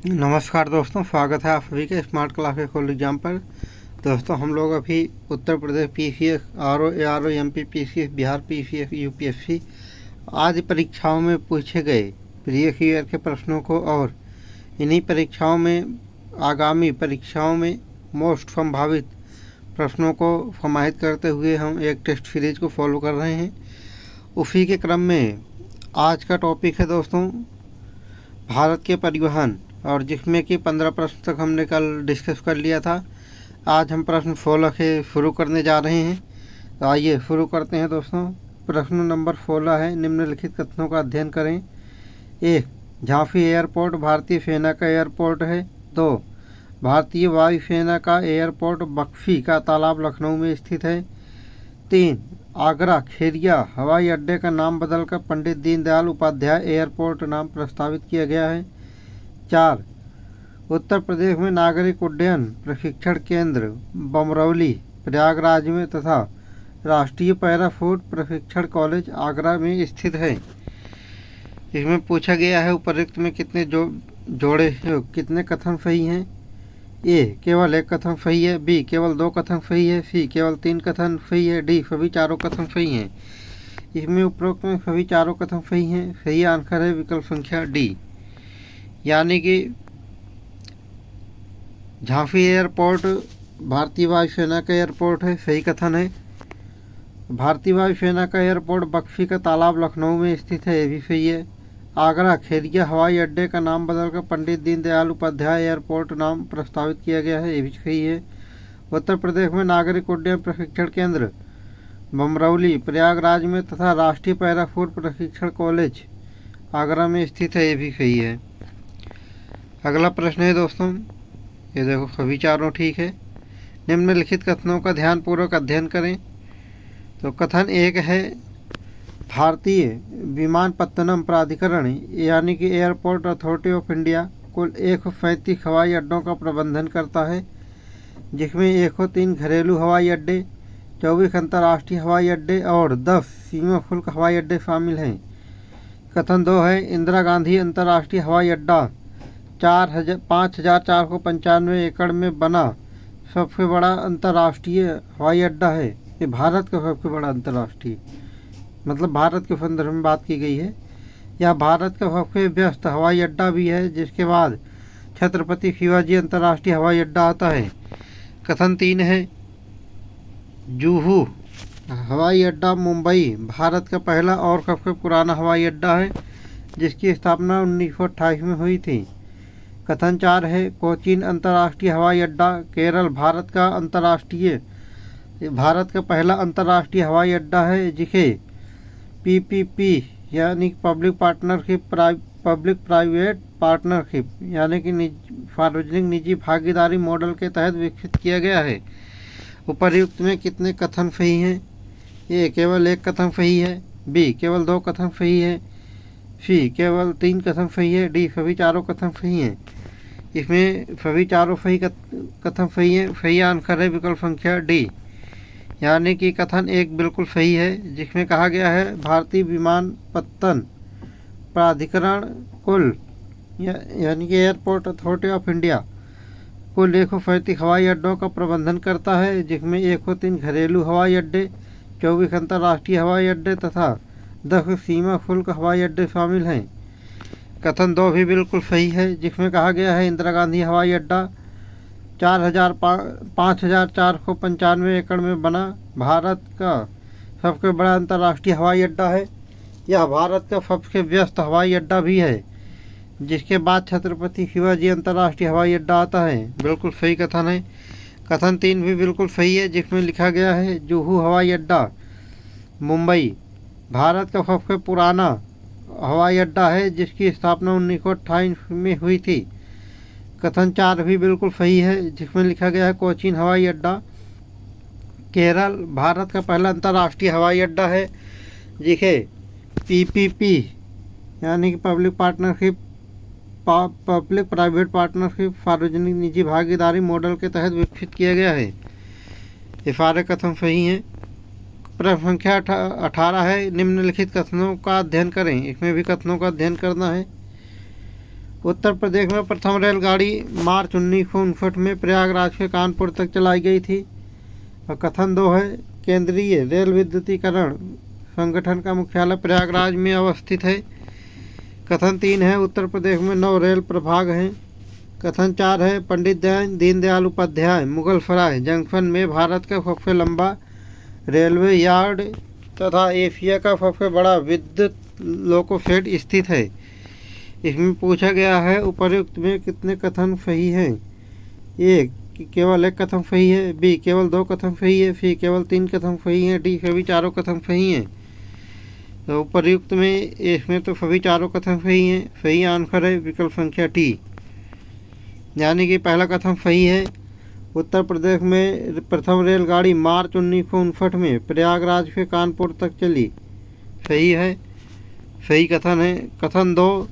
नमस्कार दोस्तों, स्वागत है आप सभी के स्मार्ट क्लास के कॉल एग्जाम पर। दोस्तों, हम लोग अभी Uttar Pradesh PCS, RO, ARO, MP PCS, Bihar PCS, UPSC आदि परीक्षाओं में पूछे गए प्रीवियस ईयर के प्रश्नों को और इन्हीं परीक्षाओं में आगामी परीक्षाओं में मोस्ट संभावित प्रश्नों को समाहित करते हुए हम एक टेस्ट सीरीज को फॉलो कर रहे हैं। उसी के क्रम में आज का टॉपिक है दोस्तों भारत के परिवहन, और जिसमें कि 15 प्रश्न तक हमने कल डिस्कस कर लिया था। आज हम प्रश्न 16 के शुरू करने जा रहे हैं। तो आइए शुरू करते हैं दोस्तों। प्रश्न नंबर 16 है, निम्नलिखित कथनों का अध्ययन करें। 1. झांसी एयरपोर्ट भारतीय सेना का एयरपोर्ट है। 2. भारतीय वायुसेना का एयरपोर्ट बख्शी का तालाब लखनऊ में स्थित है। 3. आगरा खेरिया हवाई अड्डे का नाम बदलकर पंडित दीनदयाल उपाध्याय एयरपोर्ट नाम प्रस्तावित किया गया है। 4. उत्तर प्रदेश में नागरिक उड्डयन प्रशिक्षण केंद्र बमरौली प्रयागराज में तथा राष्ट्रीय पैराशूट प्रशिक्षण कॉलेज आगरा में स्थित है। इसमें पूछा गया है उपरोक्त में कितने जोड़े कितने कथन सही हैं। ए. केवल एक कथन सही है। बी. केवल 2 कथन सही है। सी. केवल 3 कथन सही है। डी. सभी चारों कथन सही हैं। इसमें उपरोक्त में सभी चारों कथन सही हैं। सही आंसर है विकल्प संख्या डी, यानी कि झांसी एयरपोर्ट भारतीय वायुसेना का एयरपोर्ट है। सही कथन है। भारतीय वायुसेना का एयरपोर्ट बख्शी का तालाब लखनऊ में स्थित है, ये भी सही है। आगरा खेरिया हवाई अड्डे का नाम बदलकर पंडित दीनदयाल उपाध्याय एयरपोर्ट नाम प्रस्तावित किया गया है, ये भी सही है। उत्तर प्रदेश में नागरिक उड्डयन प्रशिक्षण केंद्र बमरौली प्रयागराज में तथा राष्ट्रीय पैराशूट प्रशिक्षण कॉलेज आगरा में स्थित है, ये भी सही है। अगला प्रश्न है दोस्तों, ये देखो सभी चारों ठीक है। निम्नलिखित कथनों का ध्यानपूर्वक अध्ययन करें। तो कथन 1 है, भारतीय विमानपत्तनम प्राधिकरण यानी कि एयरपोर्ट अथॉरिटी ऑफ इंडिया कुल 137 हवाई अड्डों का प्रबंधन करता है, जिसमें 103 घरेलू हवाई अड्डे, 24 अंतर्राष्ट्रीय हवाई अड्डे और 10 सीमा शुल्क हवाई अड्डे शामिल हैं। कथन 2 है, इंदिरा गांधी अंतर्राष्ट्रीय हवाई अड्डा 5,495 एकड़ में बना सबसे बड़ा अंतर्राष्ट्रीय हवाई अड्डा है। ये भारत का सबसे बड़ा अंतर्राष्ट्रीय, मतलब भारत के संदर्भ में बात की गई है। यह भारत का सबसे व्यस्त हवाई अड्डा भी है, जिसके बाद छत्रपति शिवाजी अंतर्राष्ट्रीय हवाई अड्डा आता है। कथन 3 है, जुहू हवाई अड्डा मुंबई भारत का पहला और सबसे पुराना हवाई अड्डा है, जिसकी स्थापना 1928 में हुई थी। कथन 4 है, कोचीन अंतर्राष्ट्रीय हवाई अड्डा केरल भारत का पहला अंतर्राष्ट्रीय हवाई अड्डा है, जिसे पीपीपी यानी पब्लिक प्राइवेट पार्टनरशिप यानी कि सार्वजनिक निजी भागीदारी मॉडल के तहत विकसित किया गया है। उपर्युक्त में कितने कथन सही हैं। ए. केवल 1 कथन सही है। बी. केवल 2 कथन सही है। सी. केवल 3 कथन सही है। डी. सभी चारों कथन सही हैं। इसमें सभी चारों सही कथन सही है। सही आंसर है विकल्प संख्या डी, यानी कि कथन 1 बिल्कुल सही है, जिसमें कहा गया है भारतीय विमानपत्तन प्राधिकरण कुल यानी कि एयरपोर्ट अथॉरिटी ऑफ इंडिया कुल 137 हवाई अड्डों का प्रबंधन करता है, जिसमें 103 घरेलू हवाई अड्डे, 24 अंतर्राष्ट्रीय हवाई अड्डे तथा 10 सीमा शुल्क हवाई अड्डे शामिल हैं। कथन 2 भी बिल्कुल सही है, जिसमें कहा गया है इंदिरा गांधी हवाई अड्डा 5,495 एकड़ में बना भारत का सबसे बड़ा अंतर्राष्ट्रीय हवाई अड्डा है। यह भारत का सबसे व्यस्त हवाई अड्डा भी है, जिसके बाद छत्रपति शिवाजी अंतर्राष्ट्रीय हवाई अड्डा आता है। बिल्कुल सही कथन है। कथन 3 भी बिल्कुल सही है, जिसमें लिखा गया है जुहू हवाई अड्डा मुंबई भारत का सबसे पुराना हवाई अड्डा है, जिसकी स्थापना 1928 में हुई थी। कथन 4 भी बिल्कुल सही है, जिसमें लिखा गया है कोचीन हवाई अड्डा केरल भारत का पहला अंतर्राष्ट्रीय हवाई अड्डा है, जिसे पीपीपी यानी कि पब्लिक प्राइवेट पार्टनरशिप सार्वजनिक निजी भागीदारी मॉडल के तहत विकसित किया गया है। ये सारे कथन सही हैं। प्रश्न संख्या 18 है, निम्नलिखित कथनों का अध्ययन करें। इसमें भी कथनों का अध्ययन करना है। उत्तर प्रदेश में प्रथम रेलगाड़ी मार्च 1959 में प्रयागराज से कानपुर तक चलाई गई थी। और कथन 2 है, केंद्रीय रेल विद्युतीकरण संगठन का मुख्यालय प्रयागराज में अवस्थित है। कथन 3 है, उत्तर प्रदेश में 9 रेल प्रभाग हैं। कथन 4 है, पंडित दीनदयाल उपाध्याय मुगल सराय जंक्शन में भारत का सबसे लंबा रेलवे यार्ड तथा एशिया का सबसे बड़ा विद्युत लोको शेड स्थित है। इसमें पूछा गया है उपर्युक्त में कितने कथन सही हैं। ए केवल 1 कथन सही है, बी केवल 2 कथन सही है, सी केवल 3 कथन सही है, डी सभी चारों कथन सही हैं। तो उपर्युक्त में इसमें तो सभी चारों कथन सही हैं। सही आंसर है विकल्प संख्या टी, यानी कि पहला कथन सही है। उत्तर प्रदेश में प्रथम रेलगाड़ी मार्च 1959 में प्रयागराज से कानपुर तक चली, सही है, सही कथन है। कथन 2,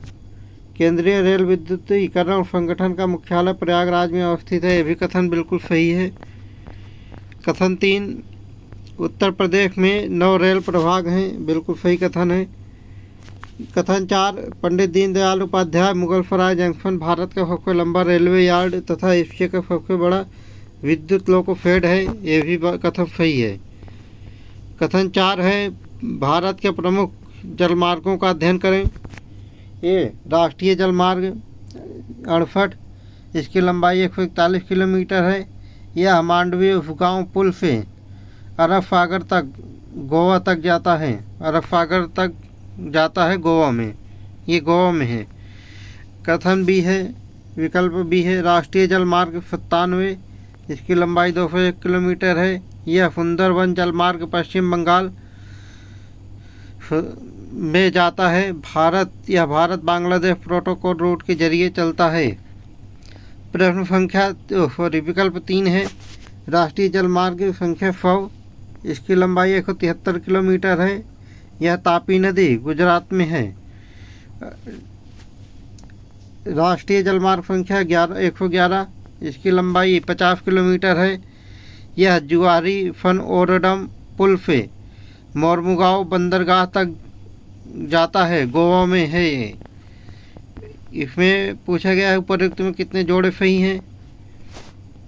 केंद्रीय रेल विद्युतीकरण संगठन का मुख्यालय प्रयागराज में अवस्थित है, यह भी कथन बिल्कुल सही है। कथन 3, उत्तर प्रदेश में 9 रेल प्रभाग हैं, बिल्कुल सही कथन है। कथन 4, पंडित दीनदयाल उपाध्याय मुगल सराय जंक्शन भारत का सबसे लंबा रेलवे यार्ड तथा एशिया का सबसे बड़ा विद्युत लोको शेड है, ये भी कथन सही है। कथन 4 है, भारत के प्रमुख जलमार्गों का अध्ययन करें। ये राष्ट्रीय जलमार्ग 68, इसकी लंबाई 141 किलोमीटर है। यह मांडवी उपगांव पुल से अरब सागर तक गोवा तक जाता है। अरब सागर तक जाता है गोवा में, ये गोवा में है। कथन बी है, विकल्प बी है, राष्ट्रीय जलमार्ग 97, इसकी लंबाई 201 किलोमीटर है। यह सुंदरबन जलमार्ग पश्चिम बंगाल में जाता है। यह भारत बांग्लादेश प्रोटोकॉल रूट के जरिए चलता है। प्रश्न संख्या विकल्प 3 है, राष्ट्रीय जलमार्ग संख्या 100, इसकी लंबाई 173 किलोमीटर है। यह तापी नदी गुजरात में है। राष्ट्रीय जलमार्ग संख्या 111, इसकी लंबाई 50 किलोमीटर है। यह जुआरी फन ओरडम पुल से मोरमुगांव बंदरगाह तक जाता है, गोवा में है ये। इसमें पूछा गया है उपर्युक्त में कितने जोड़े सही हैं।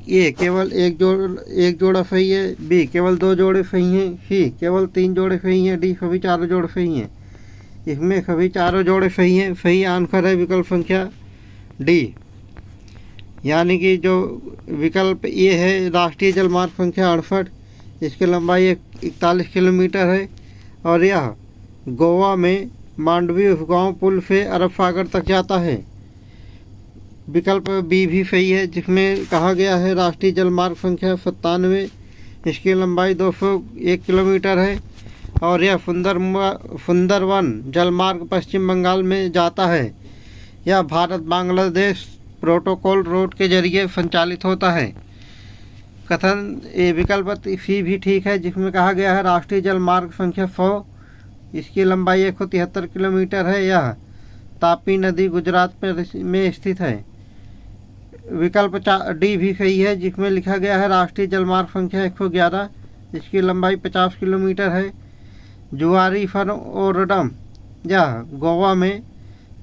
ए केवल एक जोड़ा सही है, बी केवल 2 जोड़े सही हैं, सी केवल 3 जोड़े सही हैं, डी सभी चारों जोड़े सही हैं। इसमें सभी चारों जोड़े सही हैं। सही आंसर है विकल्प संख्या डी, यानी कि जो विकल्प ए है, राष्ट्रीय जलमार्ग संख्या 68, इसकी लंबाई 41 किलोमीटर है और यह गोवा में मांडवी उपगांव पुल से अरब सागर तक जाता है। विकल्प बी भी सही है, जिसमें कहा गया है राष्ट्रीय जलमार्ग संख्या 97, इसकी लंबाई 201 किलोमीटर है और यह सुंदरवन जलमार्ग पश्चिम बंगाल में जाता है। यह भारत बांग्लादेश प्रोटोकॉल रोड के जरिए संचालित होता है। कथन ए विकल्प सी भी ठीक है, जिसमें कहा गया है राष्ट्रीय जलमार्ग संख्या 100, इसकी लंबाई 173 किलोमीटर है। यह तापी नदी गुजरात में स्थित है। विकल्प डी भी सही है, जिसमें लिखा गया है राष्ट्रीय जलमार्ग संख्या 111, इसकी लंबाई 50 किलोमीटर है। जुआरी फन ओरडम, यह गोवा में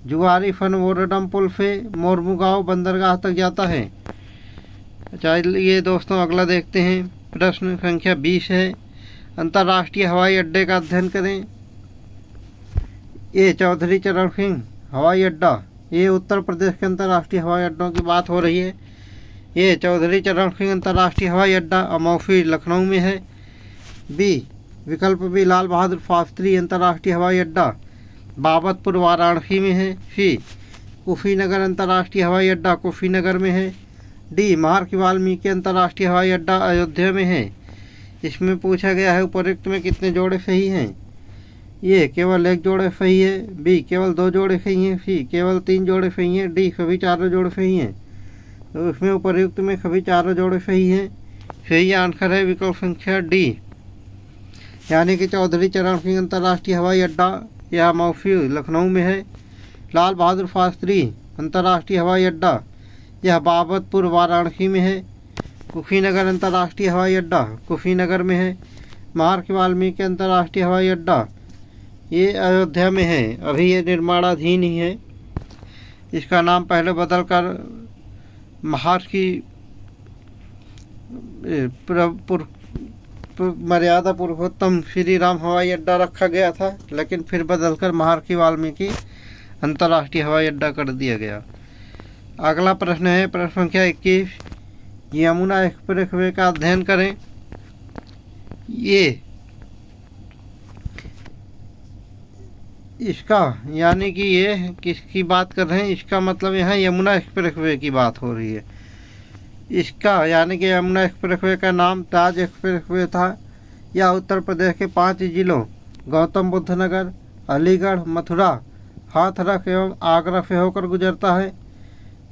जुआरी फन ओरडम पुल से मोरमुगांव बंदरगाह तक जाता है। चलिए दोस्तों, अगला देखते हैं। प्रश्न संख्या 20 है, अंतर्राष्ट्रीय हवाई अड्डे का अध्ययन करें। ये चौधरी चरण सिंह हवाई अड्डा, ये उत्तर प्रदेश के अंतर्राष्ट्रीय हवाई अड्डों की बात हो रही है। ये चौधरी चरण सिंह अंतर्राष्ट्रीय हवाई अड्डा अमौफी लखनऊ में है। बी विकल्प बी, लाल बहादुर शास्त्री अंतर्राष्ट्रीय हवाई अड्डा बाबतपुर वाराणसी में है। सी कुशीनगर अंतर्राष्ट्रीय हवाई अड्डा कुशीनगर में है। डी महर्षि वाल्मीकि अंतर्राष्ट्रीय हवाई अड्डा अयोध्या में है। इसमें पूछा गया है उपर्युक्त में कितने जोड़े सही हैं। ये केवल 1 जोड़े सही है, बी केवल 2 जोड़े सही हैं, सी केवल 3 जोड़े सही हैं, डी सभी चारों जोड़े सही हैं। तो इसमें उपर्युक्त में सभी चारों जोड़े सही हैं। सही आंसर है विकल्प संख्या डी, यानी कि चौधरी चरण सिंह अंतर्राष्ट्रीय हवाई अड्डा यह मौफी लखनऊ में है। लाल बहादुर शास्त्री अंतर्राष्ट्रीय हवाई अड्डा यह बाबतपुर वाराणसी में है। कुशीनगर अंतर्राष्ट्रीय हवाई अड्डा कुशीनगर में है। महर्षि वाल्मीकि अंतर्राष्ट्रीय हवाई अड्डा ये अयोध्या में है, अभी ये निर्माणाधीन ही है। इसका नाम पहले बदलकर महाराष्ट्र मर्यादा पुरुषोत्तम श्री राम हवाई अड्डा रखा गया था, लेकिन फिर बदलकर महर्षि वाल्मीकि अंतर्राष्ट्रीय हवाई अड्डा कर दिया गया। अगला प्रश्न है प्रश्न संख्या 21, यमुना एक्सप्रेसवे का अध्ययन करें। ये इसका यानी कि ये किसकी बात कर रहे हैं, इसका मतलब यहाँ यमुना एक्सप्रेसवे की बात हो रही है। इसका यानी कि यमुना एक्सप्रेसवे का नाम ताज एक्सप्रेसवे था। यह उत्तर प्रदेश के 5 जिलों गौतम बुद्ध नगर, अलीगढ़, मथुरा, हाथरस एवं आगरा से होकर गुजरता है।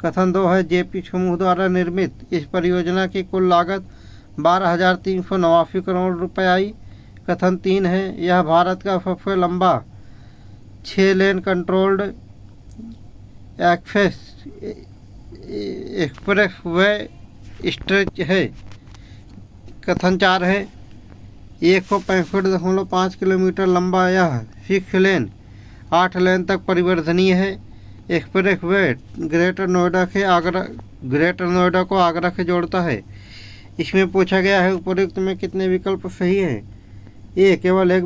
कथन 2 है, जेपी समूह द्वारा निर्मित इस परियोजना की कुल लागत 12,389 करोड़ रुपए आई। कथन 3 है, यह भारत का सबसे लंबा 6 लेन कंट्रोल्ड एक्सप्रेस वे स्ट्रेच है। कथन 4 है, 165.5 किलोमीटर लंबा यह 6 लेन 8 लेन तक परिवर्तनीय है। एक्सप्रेस वे ग्रेटर नोएडा को आगरा से जोड़ता है। इसमें पूछा गया है उपरोक्त में कितने विकल्प सही हैं। ए केवल एक,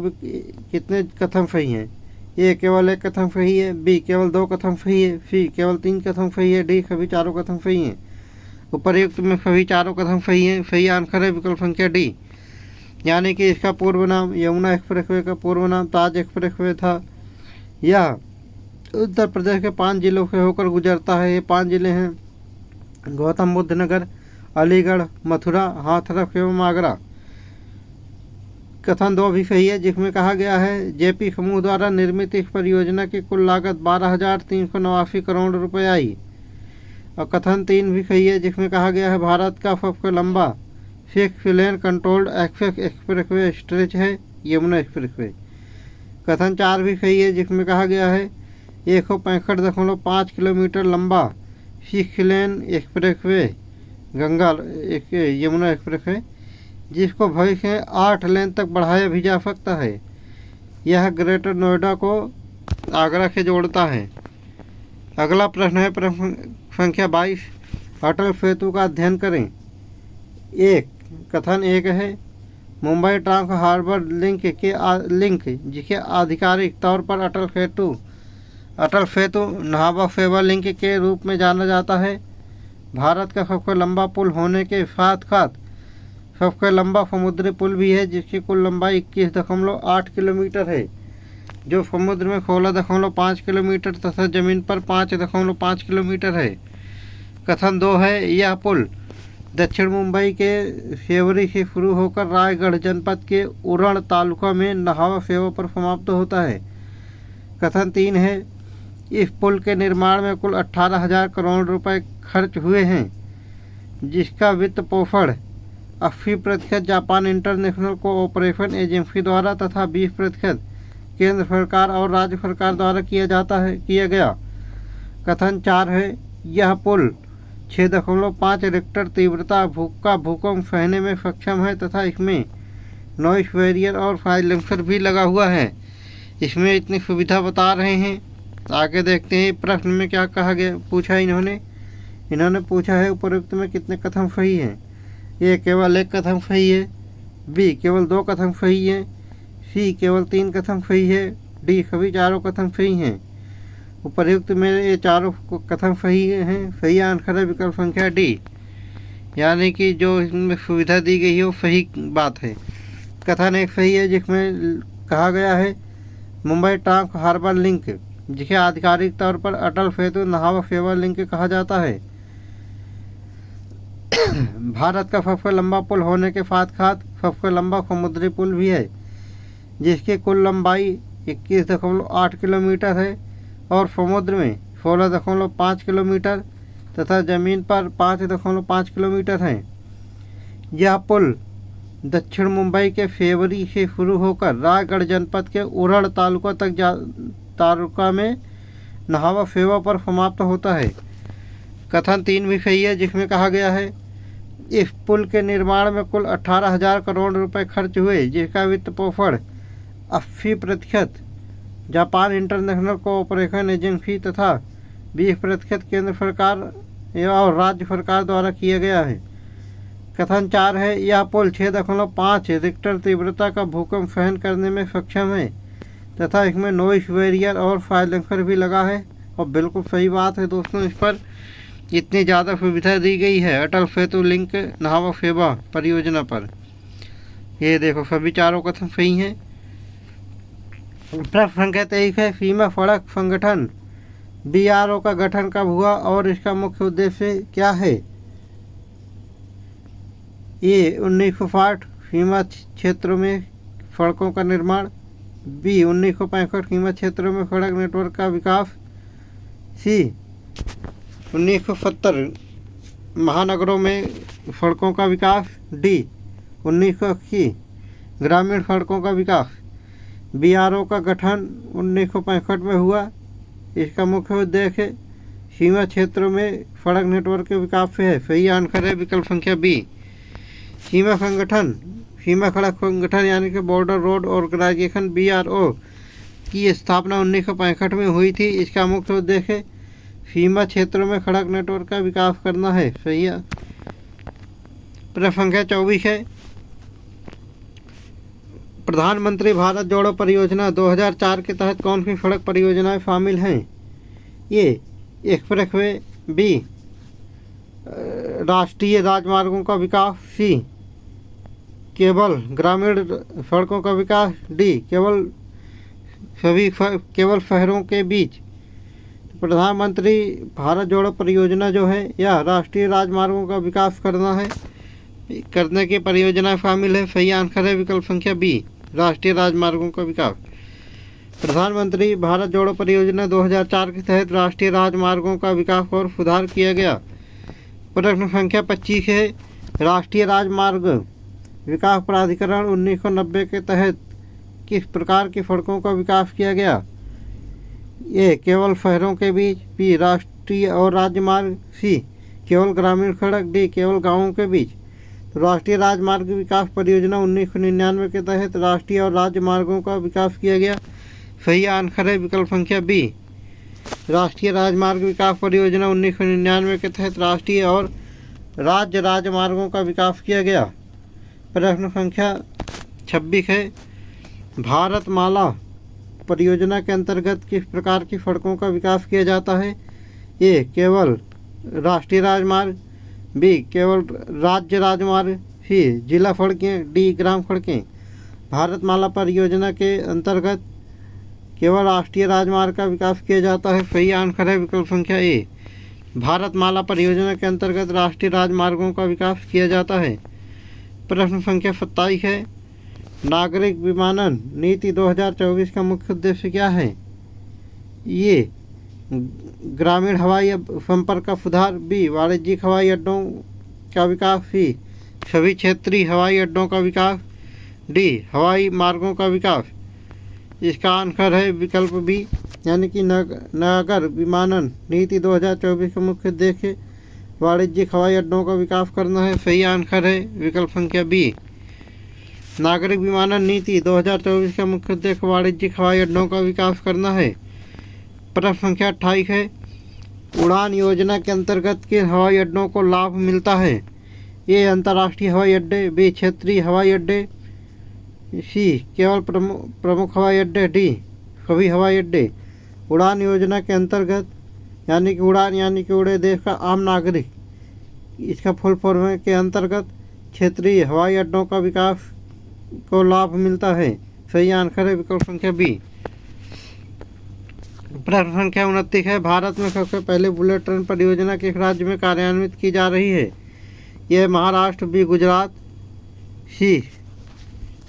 कितने कथन सही हैं। ए केवल एक कथन सही है, बी केवल 2 कथन सही है, सी केवल 3 कथन सही है, डी सभी चारों कथन सही हैं। उपरोक्त में सभी चारों कथन सही हैं। सही आंसर है विकल्प संख्या डी, यानी कि इसका पूर्व नाम यमुना एक्सप्रेसवे का पूर्व नाम ताज एक्सप्रेसवे था। यह उत्तर प्रदेश के 5 जिलों से होकर गुजरता है। ये 5 जिले हैं गौतम बुद्ध नगर, अलीगढ़, मथुरा, हाथरस एवं आगरा। कथन 2 भी सही है, जिसमें कहा गया है जेपी समूह द्वारा निर्मित इस परियोजना की कुल लागत 12,389 करोड़ रुपए आई। और कथन 3 भी सही है, जिसमें कहा गया है भारत का सबसे लंबा 6 लेन कंट्रोल्ड एक्सप्रेसवे स्ट्रेच है यमुना एक्सप्रेसवे। कथन 4 भी सही है, जिसमें कहा गया है 165.5 किलोमीटर लंबा 6 लेन एक्सप्रेसवे गंगा यमुना एक्सप्रेसवे, जिसको भविष्य में 8 लेन तक बढ़ाया भी जा सकता है। यह ग्रेटर नोएडा को आगरा से जोड़ता है। अगला प्रश्न है प्रश्न संख्या 22, अटल सेतु का अध्ययन करें। कथन 1 है, मुंबई ट्रांस हार्बर लिंक जिसे आधिकारिक तौर पर अटल सेतु न्हावा सेवा लिंक के रूप में जाना जाता है। भारत का सबसे लंबा पुल होने के साथ साथ सबसे लंबा समुद्री पुल भी है, जिसकी कुल लंबाई 21.8 किलोमीटर है, जो समुद्र में 16.5 किलोमीटर तथा जमीन पर 5.5 किलोमीटर है। कथन 2 है, यह पुल दक्षिण मुंबई के सेवरी से शुरू होकर रायगढ़ जनपद के उरण तालुका में न्हावा सेवा पर समाप्त होता है। कथन 3 है, इस पुल के निर्माण में कुल 18,000 करोड़ रुपए खर्च हुए हैं, जिसका वित्त पोषण 80% जापान इंटरनेशनल कोऑपरेशन एजेंसी द्वारा तथा 20% केंद्र सरकार और राज्य सरकार द्वारा किया गया। कथन 4 है, यह पुल 6.5 रिक्टर तीव्रता का भूकंप सहने में सक्षम है तथा इसमें नॉइस बैरियर और साइलेंसर भी लगा हुआ है। इसमें इतनी सुविधा बता रहे हैं। आगे देखते हैं प्रश्न में क्या कहा गया, पूछा इन्होंने पूछा है उपरोक्त में कितने कथन सही हैं। ए केवल 1 कथन सही है, बी केवल 2 कथन सही है, सी केवल 3 कथन सही है, डी सभी चारों कथन सही हैं। उपरोक्त में ये चारों कथन सही हैं। सही आंसर है विकल्प संख्या डी, यानी कि जो इसमें सुविधा दी गई है वो सही बात है। कथन 1 सही है, जिसमें कहा गया है मुंबई ट्रांस हार्बर लिंक जिसे आधिकारिक तौर पर अटल सेतु न्हावा सेवा लिंक कहा जाता है, भारत का सबसे लंबा पुल होने के साथ साथ सबसे लंबा समुद्री पुल भी है, जिसकी कुल लंबाई 21.8 किलोमीटर है और समुद्र में 16.5 किलोमीटर तथा जमीन पर 5.5 किलोमीटर है। यह पुल दक्षिण मुंबई के सेवरी से शुरू होकर रायगढ़ जनपद के उरण तालुका में न्हावा सेवा पर समाप्त होता है। कथन 3 भी सही है, जिसमें कहा गया है इस पुल के निर्माण में कुल 18,000 करोड़ रुपए खर्च हुए, जिसका वित्त पोषण 80% जापान इंटरनेशनल कोऑपरेशन एजेंसी तथा 20% केंद्र सरकार और राज्य सरकार द्वारा किया गया है। कथन 4 है, यह पुल 6.5 रिक्टर तीव्रता का भूकंप सहन करने में सक्षम है तथा इसमें नॉइस बैरियर और साइलेंसर भी लगा है। और बिल्कुल सही बात है दोस्तों, इस पर इतनी ज़्यादा सुविधा दी गई है अटल सेतु लिंक नावा सेवा परियोजना पर। ये देखो सभी चारों कथन सही हैं। प्रश्न संख्या 23 है, सीमा सड़क संगठन BRO का गठन कब हुआ और इसका मुख्य उद्देश्य क्या है? ए 1960 सीमा क्षेत्रों में सड़कों का निर्माण, बी 1965 सीमा क्षेत्रों में सड़क नेटवर्क का विकास, सी 1970 महानगरों में सड़कों का विकास, डी 1980 ग्रामीण सड़कों का विकास। BRO का गठन 1965 में हुआ। इसका मुख्य उद्देश्य सीमा क्षेत्रों में सड़क नेटवर्क के विकास से है। सही आंसर है विकल्प संख्या बी। सीमा सड़क संगठन यानी कि बॉर्डर रोड ऑर्गेनाइजेशन BRO की स्थापना 1965 में हुई थी। इसका मुख्य उद्देश्य सीमा क्षेत्रों में सड़क नेटवर्क का विकास करना है। सही है। प्रश्न संख्या 24 है, प्रधानमंत्री भारत जोड़ो परियोजना 2004 के तहत कौन सी सड़क परियोजनाएं शामिल हैं? ए एक्सप्रेसवे, बी राष्ट्रीय राजमार्गों का विकास, सी केवल ग्रामीण सड़कों का विकास, डी केवल शहरों के बीच। प्रधानमंत्री भारत जोड़ो परियोजना जो है यह राष्ट्रीय राजमार्गों का विकास करने की परियोजना शामिल है। सही आंसर है विकल्प संख्या बी, राष्ट्रीय राजमार्गों का विकास। प्रधानमंत्री भारत जोड़ो परियोजना 2004 के तहत राष्ट्रीय राजमार्गों का विकास और सुधार किया गया। प्रश्न संख्या 25 है, राष्ट्रीय राजमार्ग विकास प्राधिकरण 1990 के तहत किस प्रकार की सड़कों का विकास किया गया? ए केवल शहरों के बीच, बी राष्ट्रीय और राज्य मार्ग, सी केवल ग्रामीण सड़क, डी केवल गांवों के बीच। तो राष्ट्रीय राजमार्ग विकास परियोजना 1999 के तहत राष्ट्रीय और राज्य मार्गों का विकास किया गया। सही आंसर है विकल्प संख्या बी, राष्ट्रीय राजमार्ग विकास परियोजना 1999 के तहत राष्ट्रीय और राज्य राजमार्गों का विकास किया गया। प्रश्न संख्या 26 है, भारतमाला परियोजना के अंतर्गत किस प्रकार की सड़कों का विकास किया जाता है? ए केवल राष्ट्रीय राजमार्ग, बी केवल राज्य राजमार्ग, सी जिला सड़कें, डी ग्राम सड़कें। भारतमाला परियोजना के अंतर्गत केवल राष्ट्रीय राजमार्ग का विकास किया जाता है। सही आंसर है विकल्प संख्या ए, भारतमाला परियोजना के अंतर्गत राष्ट्रीय राजमार्गों का विकास किया जाता है। प्रश्न संख्या 27 है, नागरिक विमानन नीति 2024 का मुख्य उद्देश्य क्या है? ये ग्रामीण हवाई संपर्क का सुधार, बी वाणिज्यिक हवाई अड्डों का विकास, सी सभी क्षेत्रीय हवाई अड्डों का विकास, डी हवाई मार्गों का विकास। इसका आंसर है विकल्प बी, यानी कि नागर विमानन नीति 2024 का मुख्य उद्देश्य वाणिज्यिक हवाई अड्डों का विकास करना है। सही आंसर है विकल्प संख्या बी, नागरिक विमानन नीति 2024 का मुख्य उद्देश्य वाणिज्यिक हवाई अड्डों का विकास करना है। प्रश्न संख्या 28 है, उड़ान योजना के अंतर्गत किन हवाई अड्डों को लाभ मिलता है? ए अंतर्राष्ट्रीय हवाई अड्डे, बी क्षेत्रीय हवाई अड्डे, सी केवल प्रमुख हवाई अड्डे, डी सभी हवाई अड्डे। उड़ान योजना के अंतर्गत यानी कि उड़ान यानी कि उड़े देश का आम नागरिक, इसका फुल फॉर्म के अंतर्गत क्षेत्रीय हवाई अड्डों का विकास को लाभ मिलता है। सही आंसर है विकल्प संख्या बी। प्रश्न संख्या 29 है, भारत में सबसे पहले बुलेट ट्रेन परियोजना किस राज्य में कार्यान्वित की जा रही है? यह महाराष्ट्र, बी गुजरात, सी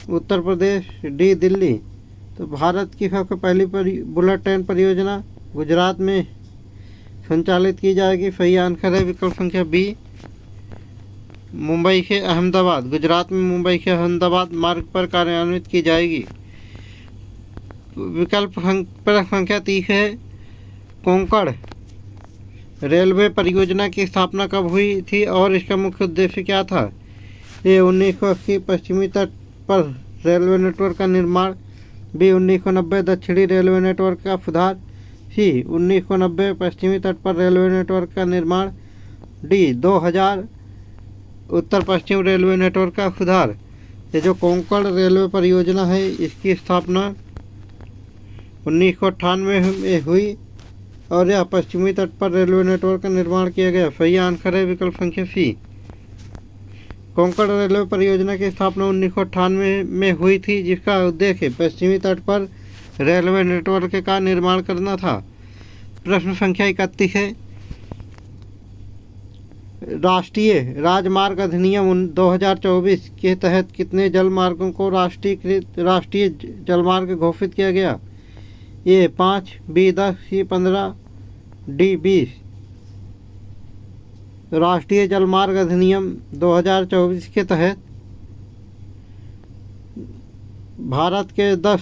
उत्तर प्रदेश, डी दिल्ली। तो भारत की सबसे पहली बुलेट ट्रेन परियोजना गुजरात में संचालित की जाएगी। सही आंसर है विकल्प संख्या बी, मुंबई से अहमदाबाद, गुजरात में मुंबई से अहमदाबाद मार्ग पर कार्यान्वित की जाएगी। विकल्प संख्या 30 है, कोंकण रेलवे परियोजना की स्थापना कब हुई थी और इसका मुख्य उद्देश्य क्या था? ए 1980 पश्चिमी तट पर रेलवे नेटवर्क का निर्माण, बी 1990 दक्षिणी रेलवे नेटवर्क का सुधार, सी 1990 पश्चिमी तट पर रेलवे नेटवर्क का निर्माण। डी 2000 उत्तर पश्चिम रेलवे नेटवर्क का सुधार। ये जो कोंकण रेलवे परियोजना है इसकी स्थापना 1998 में हुई और यह पश्चिमी तट पर रेलवे नेटवर्क का निर्माण किया गया। सही आंसर है विकल्प संख्या सी। कोंकण रेलवे परियोजना की स्थापना 1998 में हुई थी, जिसका उद्देश्य पश्चिमी तट पर रेलवे नेटवर्क का निर्माण करना था। प्रश्न संख्या 31 है, राष्ट्रीय राजमार्ग अधिनियम 2024 के तहत कितने जलमार्गों को राष्ट्रीय जलमार्ग घोषित किया गया? ए 5, बी 10, सी 15, डी 20। राष्ट्रीय जलमार्ग अधिनियम 2024 के तहत भारत के 10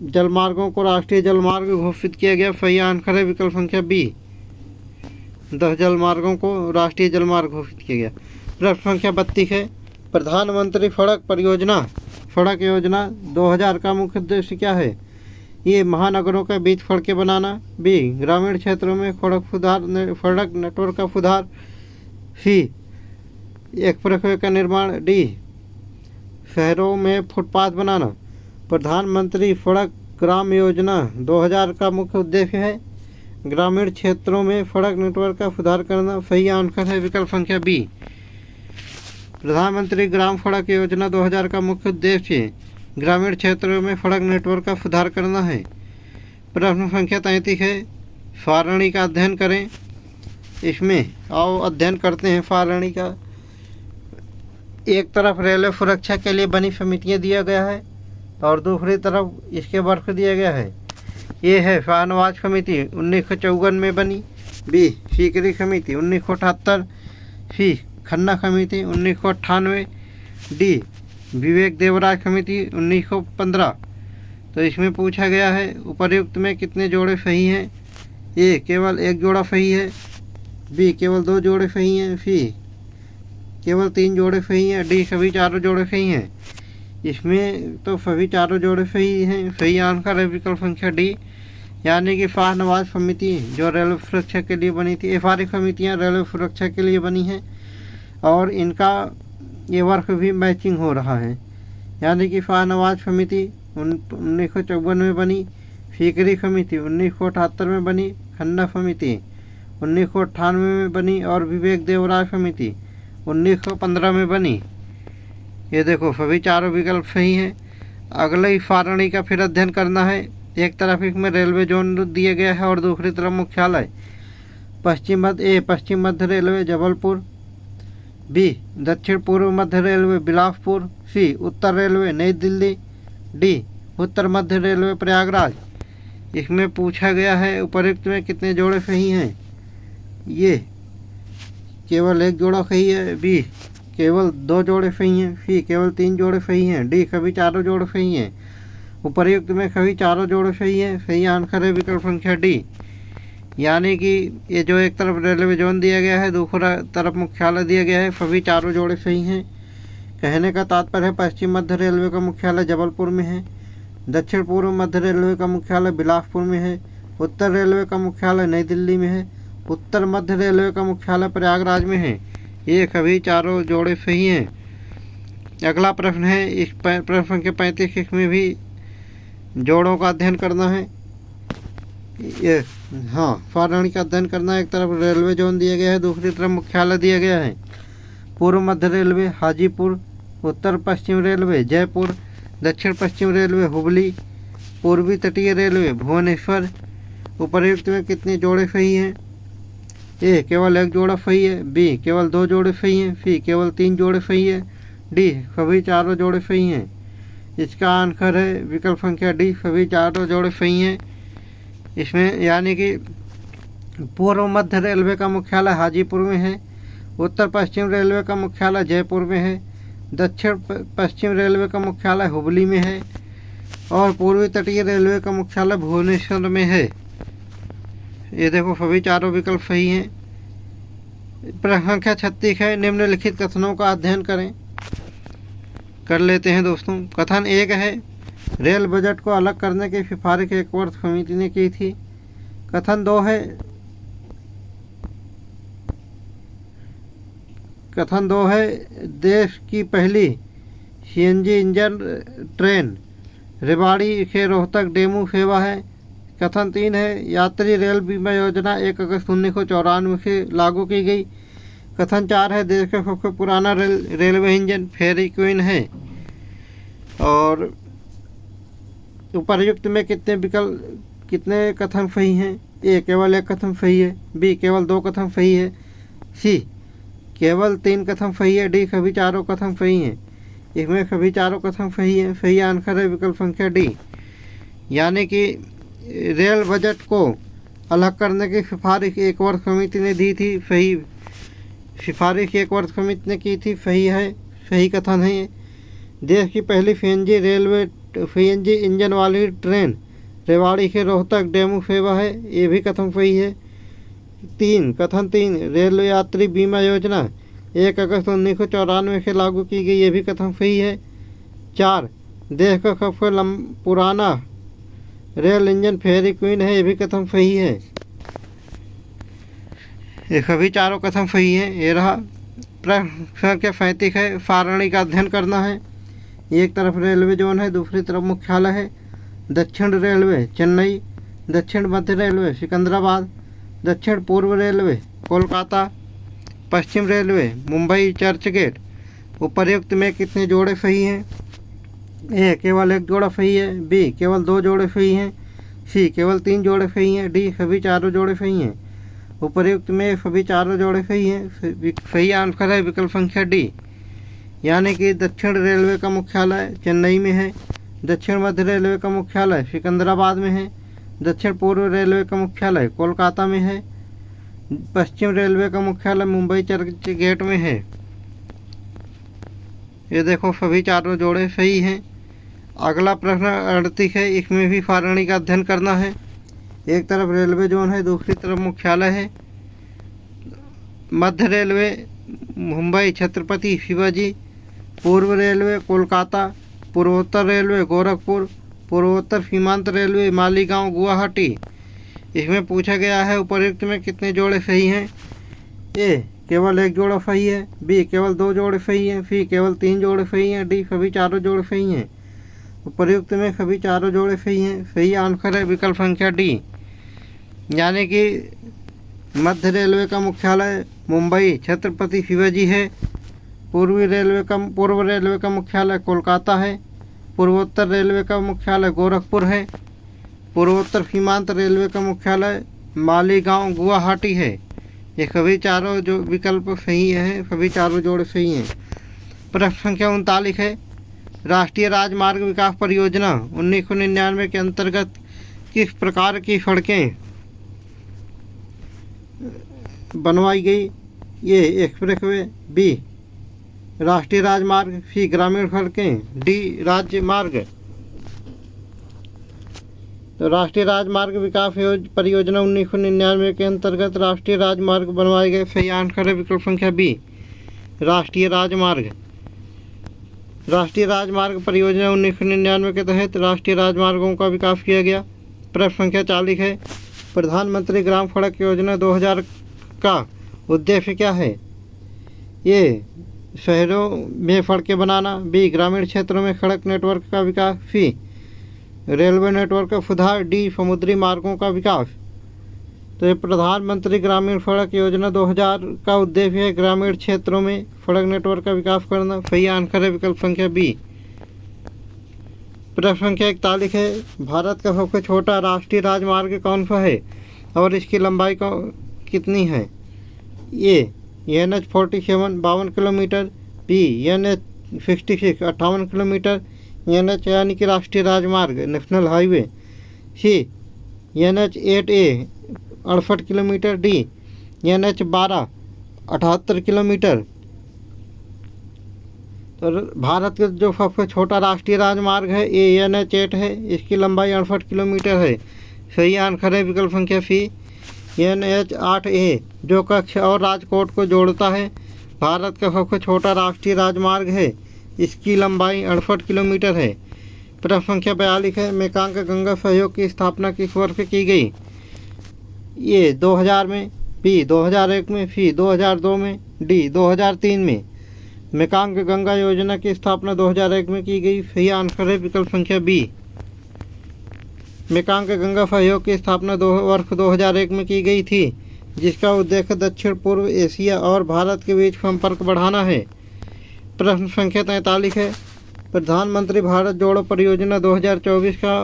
जलमार्गों को राष्ट्रीय जलमार्ग घोषित किया गया। सही आंसर है विकल्प संख्या बी। 10 जलमार्गों को राष्ट्रीय जलमार्ग घोषित किया गया। प्रश्न संख्या 32 है, प्रधानमंत्री सड़क योजना 2000 का मुख्य उद्देश्य क्या है? ये महानगरों के बीच सड़कें बनाना। बी ग्रामीण क्षेत्रों में सड़क नेटवर्क का सुधार। सी एक्सप्रेसवे का निर्माण। डी शहरों में फुटपाथ बनाना। प्रधानमंत्री सड़क ग्राम योजना 2000 का मुख्य उद्देश्य है ग्रामीण क्षेत्रों में सड़क नेटवर्क का सुधार करना। सही आंसर है विकल्प संख्या बी। प्रधानमंत्री ग्राम सड़क योजना 2000 का मुख्य उद्देश्य ग्रामीण क्षेत्रों में सड़क नेटवर्क का सुधार करना है। प्रश्न संख्या 33 है, सारणी का अध्ययन करें। इसमें आओ अध्ययन करते हैं सारणी का। एक तरफ रेलवे सुरक्षा के लिए बनी समितियां दिया गया है और दूसरी तरफ इसके वर्ष दिया गया है। ये है शाहनवाज समिति 1954 में बनी। बी सीकरी समिति 1978। सी खन्ना समिति 1998। डी विवेक देवराज समिति 1915। तो इसमें पूछा गया है उपर्युक्त में कितने जोड़े सही हैं? ए केवल एक जोड़ा सही है। बी केवल 2 जोड़े सही हैं। सी केवल 3 जोड़े सही हैं। डी सभी 4 जोड़े सही हैं। इसमें तो सभी 4 जोड़े सही हैं। सही आंसर है विकल्प संख्या डी, यानी कि शाहनवाज समिति जो रेलवे सुरक्षा के लिए बनी थी। ये सारी समितियाँ रेलवे सुरक्षा के लिए बनी हैं और इनका ये वर्ष भी मैचिंग हो रहा है, यानी कि शाहनवाज समिति 1954 में बनी, सीकरी समिति 1978 में बनी, खन्ना समिति 1998 में बनी और विवेक देवराज समिति 1915 में बनी। ये देखो सभी 4 विकल्प सही हैं। अगले सारणी का फिर अध्ययन करना है। एक तरफ इसमें रेलवे जोन दिया गया है और दूसरी तरफ मुख्यालय। पश्चिम मध्य रेलवे जबलपुर। बी दक्षिण पूर्व मध्य रेलवे बिलासपुर। सी उत्तर रेलवे नई दिल्ली। डी उत्तर मध्य रेलवे प्रयागराज। इसमें पूछा गया है उपर्युक्त में कितने जोड़े सही हैं? ये केवल 1 जोड़ा सही है। बी केवल 2 जोड़े सही हैं। सी केवल 3 जोड़े सही हैं। डी सभी 4 जोड़े सही हैं। उपर्युक्त में सभी 4 जोड़े सही हैं। सही आंसर है विकल्प संख्या डी, यानी कि ये जो एक तरफ रेलवे जोन दिया गया है दूसरा तरफ मुख्यालय दिया गया है, सभी 4 जोड़े सही हैं। कहने का तात्पर्य है पश्चिम मध्य रेलवे का मुख्यालय जबलपुर में है, दक्षिण पूर्व मध्य रेलवे का मुख्यालय बिलासपुर में है, उत्तर रेलवे का मुख्यालय नई दिल्ली में है, उत्तर मध्य रेलवे का मुख्यालय प्रयागराज में है। ये सभी 4 जोड़े सही हैं। अगला प्रश्न है, इस प्रश्न संख्या 35 में भी जोड़ों का अध्ययन करना है। ये हाँ सारणी का अध्ययन करना है। एक तरफ रेलवे जोन दिया गया है, दूसरी तरफ मुख्यालय दिया गया है। पूर्व मध्य रेलवे हाजीपुर, उत्तर पश्चिम रेलवे जयपुर, दक्षिण पश्चिम रेलवे हुबली, पूर्वी तटीय रेलवे भुवनेश्वर। उपर्युक्त में कितने जोड़े सही हैं? ए केवल 1 जोड़ा सही है। बी केवल 2 जोड़े सही हैं। सी केवल 3 जोड़े सही है। डी सभी 4 जोड़े सही हैं। इसका आंसर है विकल्प संख्या डी, सभी 4 जोड़े सही हैं। इसमें यानी कि पूर्व मध्य रेलवे का मुख्यालय हाजीपुर में है, उत्तर पश्चिम रेलवे का मुख्यालय जयपुर में है, दक्षिण पश्चिम रेलवे का मुख्यालय हुबली में है और पूर्वी तटीय रेलवे का मुख्यालय भुवनेश्वर में है। ये देखो सभी 4 विकल्प सही हैं। प्रश्न संख्या 36 है, निम्नलिखित कथनों का अध्ययन करें। कर लेते हैं दोस्तों। कथन 1 है, रेल बजट को अलग करने की सिफारिश एक वर्ष समिति ने की थी। कथन दो है देश की पहली सीएनजी इंजन ट्रेन रेवाड़ी से रोहतक डेमू सेवा है। कथन 3 है यात्री रेल बीमा योजना 1 अगस्त 1994 से लागू की गई। कथन 4 है देश का सबसे पुराना रेलवे इंजन फेरी क्वीन है। और उपर्युक्त में कितने कथन सही हैं? ए केवल 1 कथन सही है, बी केवल 2 कथन सही है, सी केवल 3 कथन सही है, डी सभी चारों कथन सही हैं। इसमें सभी चारों कथन सही है। सही आंसर है विकल्प संख्या डी, यानी कि रेल बजट को अलग करने की सिफारिश एक वर्ष समिति ने दी थी। सही सिफारिश एक वर्ष समिति ने की थी, सही है, सही कथन है। देश की पहली सीएनजी इंजन वाली ट्रेन रेवाड़ी से रोहतक डेमू सेवा है, ये भी कथन सही है। कथन 3 रेलवे यात्री बीमा योजना 1 अगस्त 1994 से लागू की गई, ये भी कथन सही है। 4 देश का सबसे पुराना रेल इंजन फेरी क्वीन है, ये भी कथन सही है। ये सभी चारों कथन सही है। ये रहा प्रश्न संख्या 35 है सारणी का अध्ययन करना है। एक तरफ रेलवे जोन है, दूसरी तरफ मुख्यालय है। दक्षिण रेलवे चेन्नई, दक्षिण मध्य रेलवे सिकंदराबाद, दक्षिण पूर्व रेलवे कोलकाता, पश्चिम रेलवे मुंबई चर्च गेट। उपर्युक्त में कितने जोड़े सही हैं? ए केवल 1 जोड़ा सही है, बी केवल 2 जोड़े सही हैं, सी केवल 3 जोड़े सही हैं, डी सभी चारों जोड़े सही हैं। उपर्युक्त में सभी चारों जोड़े सही हैं। सही आंसर है विकल्प संख्या डी, यानी कि दक्षिण रेलवे का मुख्यालय चेन्नई में है, दक्षिण मध्य रेलवे का मुख्यालय सिकंदराबाद में है, दक्षिण पूर्व रेलवे का मुख्यालय कोलकाता में है, पश्चिम रेलवे का मुख्यालय मुंबई चर्च गेट में है। ये देखो सभी चारों जोड़े सही हैं। अगला प्रश्न 38 है, इसमें भी सारणी का अध्ययन करना है। एक तरफ रेलवे जोन है, दूसरी तरफ मुख्यालय है। मध्य रेलवे मुंबई छत्रपति शिवाजी, पूर्व रेलवे कोलकाता, पूर्वोत्तर रेलवे गोरखपुर, पूर्वोत्तर सीमांत रेलवे मालीगांव गुवाहाटी। इसमें पूछा गया है उपर्युक्त में कितने जोड़े सही हैं? ए केवल 1 जोड़ा सही है, बी केवल 2 जोड़े सही हैं, सी केवल 3 जोड़े सही हैं, डी सभी चारों जोड़े सही हैं। उपर्युक्त में सभी चारों जोड़े सही हैं। सही आंसर है विकल्प संख्या डी, यानी कि मध्य रेलवे का मुख्यालय मुंबई छत्रपति शिवाजी है, पूर्व रेलवे का मुख्यालय कोलकाता है, पूर्वोत्तर रेलवे का मुख्यालय गोरखपुर है, पूर्वोत्तर सीमांत रेलवे का मुख्यालय मालीगांव गुवाहाटी है। ये सभी चारों जो विकल्प सही हैं, सभी चारों जोड़े सही हैं। प्रश्न संख्या 39 है राष्ट्रीय राजमार्ग विकास परियोजना 1999 के अंतर्गत किस प्रकार की सड़कें बनवाई गई? ये एक्सप्रेसवे, बी राष्ट्रीय राजमार्ग, सी ग्रामीण सड़कें, डी राज्य मार्ग। तो राष्ट्रीय राजमार्ग विकास परियोजना 1999 के अंतर्गत राष्ट्रीय राजमार्ग बनवाए गए। सही आंसर है विकल्प संख्या बी, राष्ट्रीय राजमार्ग। राष्ट्रीय राजमार्ग परियोजना 1999 के तहत राष्ट्रीय राजमार्गों का विकास किया गया। प्रश्न संख्या 40 है प्रधानमंत्री ग्राम सड़क योजना 2000 का उद्देश्य क्या है? ये शहरों में सड़कें बनाना, बी ग्रामीण क्षेत्रों में सड़क नेटवर्क का विकास, सी रेलवे नेटवर्क का सुधार, डी समुद्री मार्गों का विकास। तो ये प्रधानमंत्री ग्रामीण सड़क योजना 2000 का उद्देश्य है ग्रामीण क्षेत्रों में सड़क नेटवर्क का विकास करना। सही आंसर है विकल्प संख्या बी। प्रश्न संख्या 41 है भारत का सबसे छोटा राष्ट्रीय राजमार्ग कौन सा है और इसकी लंबाई कितनी है? A NH 47 52 kilometre, B NH 66 58 kilometre, NH यानी कि राष्ट्रीय राजमार्ग national highway, C NH 8A 68 kilometre, D NH 12 78 kilometre. तो भारत का जो सबसे छोटा राष्ट्रीय राजमार्ग है ये NH 8 है, इसकी लंबाई 68 किलोमीटर है। सही आंसर है विकल्प संख्या सी NH 8A जो कच्छ और राजकोट को जोड़ता है। भारत का सबसे छोटा राष्ट्रीय राजमार्ग है, इसकी लंबाई 68 किलोमीटर है। प्रश्न संख्या 42 है मेकांग गंगा सहयोग की स्थापना किस वर्ष की गई? ए 2000 में, बी 2001 में, सी 2002 में, डी 2003 में। मेकांग गंगा योजना की स्थापना 2001 में की गई। सही आंसर है विकल्प संख्या बी। मेकांग गंगा सहयोग की स्थापना वर्ष 2001 में की गई थी, जिसका उद्देश्य दक्षिण पूर्व एशिया और भारत के बीच संपर्क बढ़ाना है। प्रश्न संख्या 43 है, प्रधानमंत्री भारत जोड़ो परियोजना 2024 का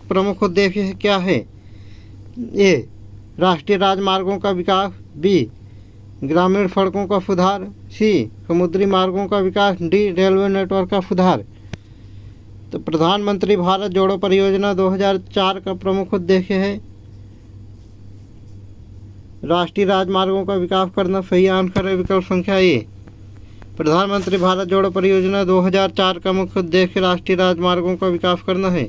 प्रमुख उद्देश्य क्या है? ए राष्ट्रीय राजमार्गों का विकास, बी ग्रामीण सड़कों का सुधार, सी समुद्री मार्गों का विकास, डी रेलवे नेटवर्क का सुधार। तो प्रधानमंत्री भारत जोड़ो परियोजना 2004 का प्रमुख उद्देश्य है राष्ट्रीय राजमार्गों का विकास करना। सही आंसर है विकल्प संख्या ए। प्रधानमंत्री भारत जोड़ो परियोजना 2004 का मुख्य उद्देश्य राष्ट्रीय राजमार्गों का विकास करना है।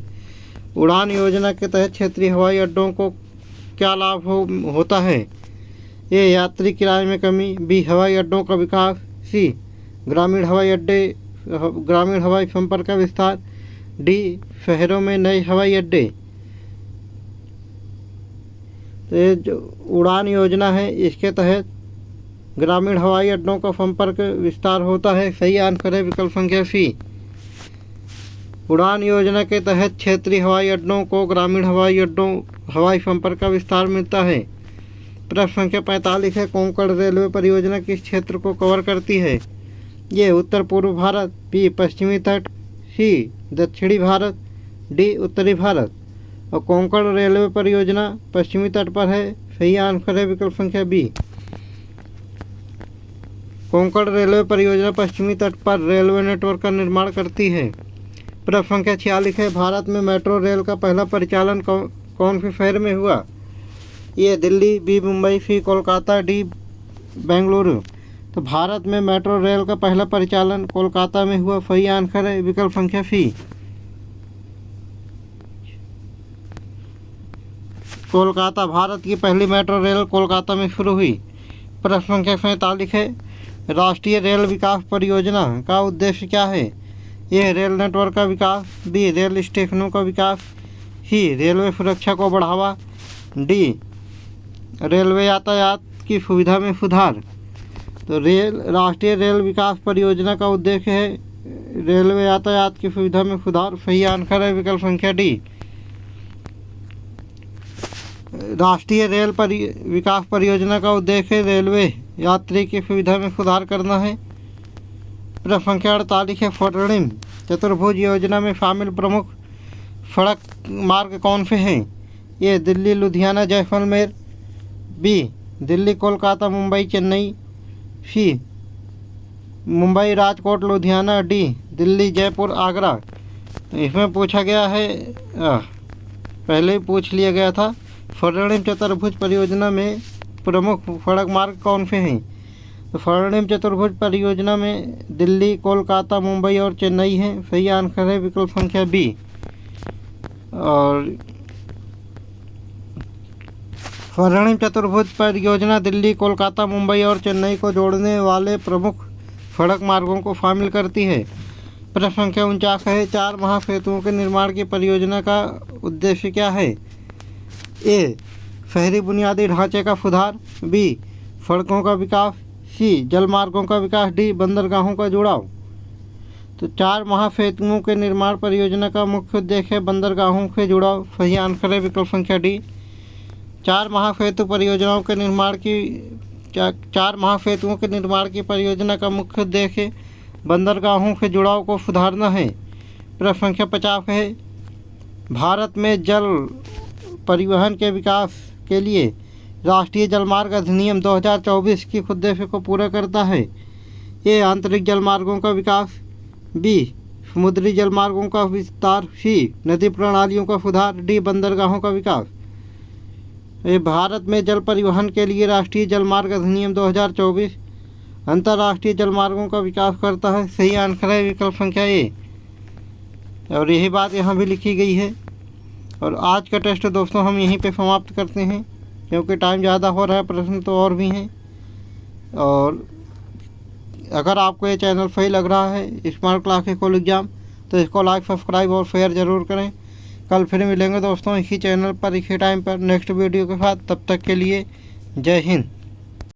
उड़ान योजना के तहत क्षेत्रीय हवाई अड्डों को क्या लाभ होता है? ए यात्री किराए में कमी, बी हवाई अड्डों का विकास, सी ग्रामीण हवाई संपर्क का विस्तार, डी शहरों में नए हवाई अड्डे। तो ये जो उड़ान योजना है इसके तहत ग्रामीण हवाई अड्डों का संपर्क विस्तार होता है। सही आंसर है विकल्प संख्या सी। उड़ान योजना के तहत क्षेत्रीय हवाई अड्डों को ग्रामीण हवाई संपर्क का विस्तार मिलता है। प्रश्न संख्या 45 है, कोंकण रेलवे परियोजना किस क्षेत्र को कवर करती है? ये उत्तर पूर्व भारत, बी पश्चिमी तट, सी दक्षिणी भारत, डी उत्तरी भारत। और कोंकण रेलवे परियोजना पश्चिमी तट पर है। सही आंसर है विकल्प संख्या बी। कोंकण रेलवे परियोजना पश्चिमी तट पर रेलवे नेटवर्क का निर्माण करती है। प्रश्न संख्या 46 है, भारत में मेट्रो रेल का पहला परिचालन कौन से शहर में हुआ? ये दिल्ली, बी मुंबई, सी कोलकाता, डी बेंगलुरु। तो भारत में मेट्रो रेल का पहला परिचालन कोलकाता में हुआ। सही आंसर है विकल्प संख्या सी। कोलकाता, भारत की पहली मेट्रो रेल कोलकाता में शुरू हुई। प्रश्न संख्या 47 है, राष्ट्रीय रेल विकास परियोजना का उद्देश्य क्या है? ये रेल नेटवर्क का विकास, बी रेल स्टेशनों का विकास, सी रेलवे सुरक्षा को बढ़ावा, डी रेलवे यातायात की सुविधा में सुधार। तो राष्ट्रीय रेल विकास परियोजना का उद्देश्य है रेलवे यातायात की सुविधा में सुधार। सही आंसर है विकल्प संख्या डी। राष्ट्रीय रेल विकास परियोजना का उद्देश्य रेलवे यात्री की सुविधा में सुधार करना है। प्रश्न संख्या 48 है, स्वर्णिम चतुर्भुज योजना में शामिल प्रमुख सड़क मार्ग कौन से हैं? ये दिल्ली लुधियाना जैसलमेर, बी दिल्ली कोलकाता मुंबई चेन्नई, सी मुंबई राजकोट लुधियाना, डी दिल्ली जयपुर आगरा। इसमें पूछा गया है, पहले ही पूछ लिया गया था, स्वर्णिम चतुर्भुज परियोजना में प्रमुख सड़क मार्ग कौन से हैं? तो स्वर्णिम चतुर्भुज परियोजना में दिल्ली, कोलकाता, मुंबई और चेन्नई हैं। सही आंसर है विकल्प संख्या बी। और स्वर्णिम चतुर्भुज परियोजना दिल्ली, कोलकाता, मुंबई और चेन्नई को जोड़ने वाले प्रमुख सड़क मार्गों को शामिल करती है। प्रश्न संख्या 49 है, 4 महासेतुओं के निर्माण की परियोजना का उद्देश्य क्या है? ए शहरी बुनियादी ढांचे का सुधार, बी सड़कों का विकास, सी जल मार्गों का विकास, डी बंदरगाहों का जुड़ाव। तो 4 महासेतुओं के निर्माण परियोजना का मुख्य उद्देश्य है बंदरगाहों से जुड़ाव। सही आंसर है विकल्प संख्या डी। 4 महासेतु परियोजनाओं के निर्माण की 4 महासेतुओं के निर्माण की परियोजना का मुख्य उद्देश्य बंदरगाहों से जुड़ाव को सुधारना है। प्रश्न संख्या 50 है, भारत में जल परिवहन के विकास के लिए राष्ट्रीय जलमार्ग अधिनियम 2024 की उद्देश्य को पूरा करता है। ये आंतरिक जलमार्गों का विकास, बी समुद्री जलमार्गों का विस्तार, सी नदी प्रणालियों का सुधार, डी बंदरगाहों का विकास। ये भारत में जल परिवहन के लिए राष्ट्रीय जलमार्ग अधिनियम 2024 अंतर्राष्ट्रीय जलमार्गों का विकास करता है। सही आंसर है विकल्प संख्या ए। और यही बात यहाँ भी लिखी गई है। और आज का टेस्ट दोस्तों हम यहीं पे समाप्त करते हैं, क्योंकि टाइम ज़्यादा हो रहा है, प्रश्न तो और भी हैं। और अगर आपको ये चैनल सही लग रहा है स्मार्ट क्लासेस फुल एग्जाम, तो इसको लाइक, सब्सक्राइब और शेयर ज़रूर करें। कल फिर मिलेंगे दोस्तों इसी चैनल पर इसी टाइम पर नेक्स्ट वीडियो के साथ। तब तक के लिए जय हिंद।